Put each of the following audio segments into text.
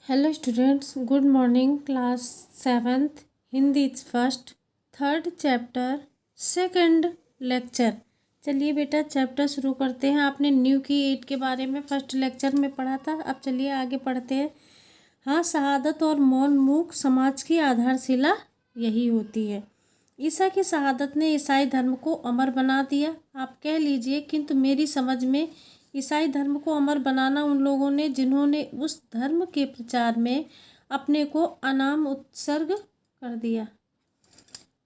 Hello students, good morning. Class 7th Hindi first 3rd chapter 2nd lecture. चलिए बेटा chapter शुरू करते हैं। आपने न्यू की ईट के बारे में फर्स्ट लेक्चर में पढ़ा था। अब चलिए आगे पढ़ते हैं। हाँ, शहादत और मौन मूक समाज की आधारशिला यही होती है। ईसा की शहादत ने ईसाई धर्म को अमर बना दिया, आप कह लीजिए, किंतु मेरी समझ में ईसाई धर्म को अमर बनाना उन लोगों ने जिन्होंने उस धर्म के प्रचार में अपने को अनाम उत्सर्ग कर दिया।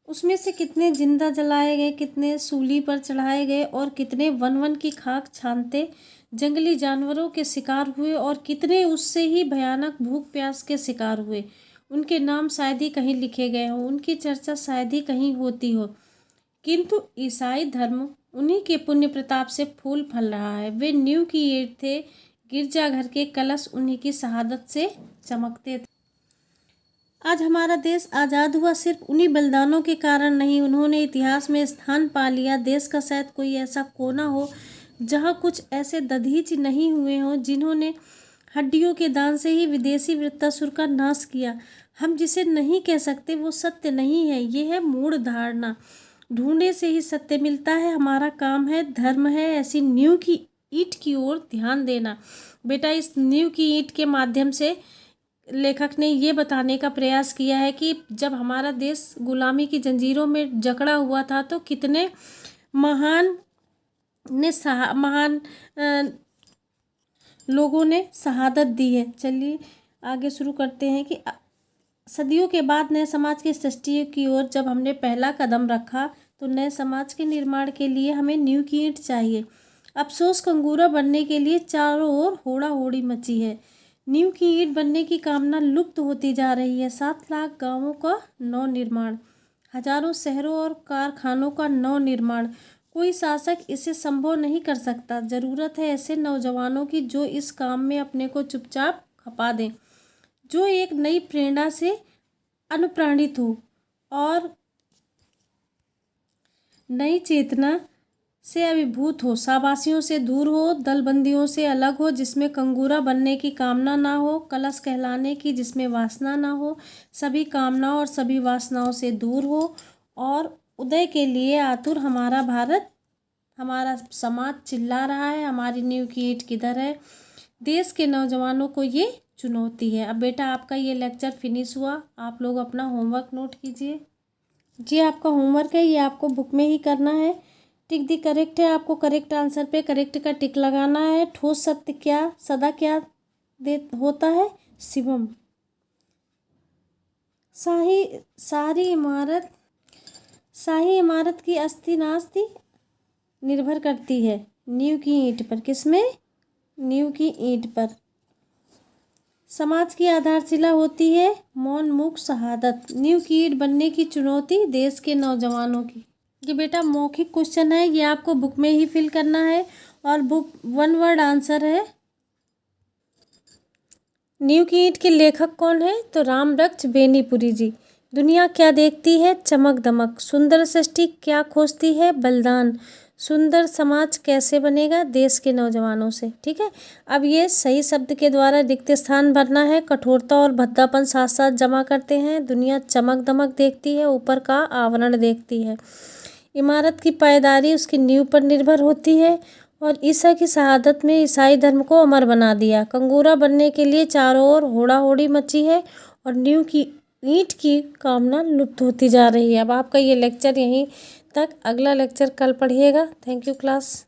उसमें से कितने जिंदा जलाए गए, कितने सूली पर चढ़ाए गए और कितने वन वन की खाक छानते जंगली जानवरों के शिकार हुए और कितने उससे ही भयानक भूख प्यास के शिकार हुए। उनके नाम शायद ही कहीं लिखे गए हों, उनकी चर्चा शायद ही कहीं होती हो, किंतु ईसाई धर्म उन्हीं के पुण्य प्रताप से फूल फल रहा है। वे न्यू की ईट थे, गिरजाघर के कलश उन्हीं की शहादत से चमकते थे। आज हमारा देश आज़ाद हुआ सिर्फ उन्हीं बलिदानों के कारण नहीं, उन्होंने इतिहास में स्थान पा लिया। देश का शायद कोई ऐसा कोना हो जहाँ कुछ ऐसे दधीच नहीं हुए हों जिन्होंने हड्डियों के दान से ही विदेशी वृत्तासुर का नाश किया। हम जिसे नहीं कह सकते वो सत्य नहीं है, ये है मूढ़ धारणा। ढूंढने से ही सत्य मिलता है। हमारा काम है, धर्म है, ऐसी न्यू की ईट की ओर ध्यान देना। बेटा इस न्यू की ईट के माध्यम से लेखक ने ये बताने का प्रयास किया है कि जब हमारा देश गुलामी की जंजीरों में जकड़ा हुआ था तो कितने महान लोगों ने शहादत दी है। चलिए आगे शुरू करते हैं कि सदियों के बाद नए समाज की सृष्टि की ओर जब हमने पहला कदम रखा तो नए समाज के निर्माण के लिए हमें न्यू की ईंट चाहिए। अफसोस कंगूरा बनने के लिए चारों ओर होड़ा होड़ी मची है। न्यू की ईंट बनने की कामना लुप्त होती जा रही है। 7 लाख गांवों का नव निर्माण, हजारों शहरों और कारखानों का नव निर्माण, कोई शासक इसे संभव नहीं कर सकता। ज़रूरत है ऐसे नौजवानों की जो इस काम में अपने को चुपचाप खपा दें, जो एक नई प्रेरणा से अनुप्राणित हो और नई चेतना से अभिभूत हो, शाबाशियों से दूर हो, दलबंदियों से अलग हो, जिसमें कंगूरा बनने की कामना ना हो, कलश कहलाने की जिसमें वासना ना हो, सभी कामनाओं और सभी वासनाओं से दूर हो और उदय के लिए आतुर हमारा भारत, हमारा समाज चिल्ला रहा है। हमारी न्यू की ईट किधर है? देश के नौजवानों को ये चुनौती है। अब बेटा आपका ये लेक्चर फिनिश हुआ, आप लोग अपना होमवर्क नोट कीजिए। जी आपका होमवर्क है, ये आपको बुक में ही करना है। टिक दी करेक्ट है, आपको करेक्ट आंसर पे करेक्ट का टिक लगाना है। ठोस सत्य क्या सदा क्या होता है? शिवम। शाही इमारत की अस्थि नास्ति निर्भर करती है नींव की ईंट पर। किसमें? नींव की ईंट पर। समाज की आधारशिला होती है मौन मूक शहादत। नींव की ईंट बनने की चुनौती देश के नौजवानों की। ये बेटा मौखिक क्वेश्चन है, ये आपको बुक में ही फिल करना है और बुक 1 वर्ड आंसर है। नींव की ईंट के लेखक कौन है? तो रामबख्श बेनीपुरी जी। दुनिया क्या देखती है? चमक दमक। सुंदर सृष्टि क्या खोजती है? बलिदान। सुंदर समाज कैसे बनेगा? देश के नौजवानों से। ठीक है, अब ये सही शब्द के द्वारा रिक्त स्थान भरना है। कठोरता और भद्दापन साथ साथ जमा करते हैं। दुनिया चमक दमक देखती है, ऊपर का आवरण देखती है। इमारत की पायदारी उसकी नींव पर निर्भर होती है और ईसा की शहादत में ईसाई धर्म को अमर बना दिया। कंगूरा बनने के लिए चारों ओर होड़ा होड़ी मची है और नींव की ईंट की कामना लुप्त होती जा रही है। अब आपका ये लेक्चर यहीं तक, अगला लेक्चर कल पढ़िएगा। Thank you class.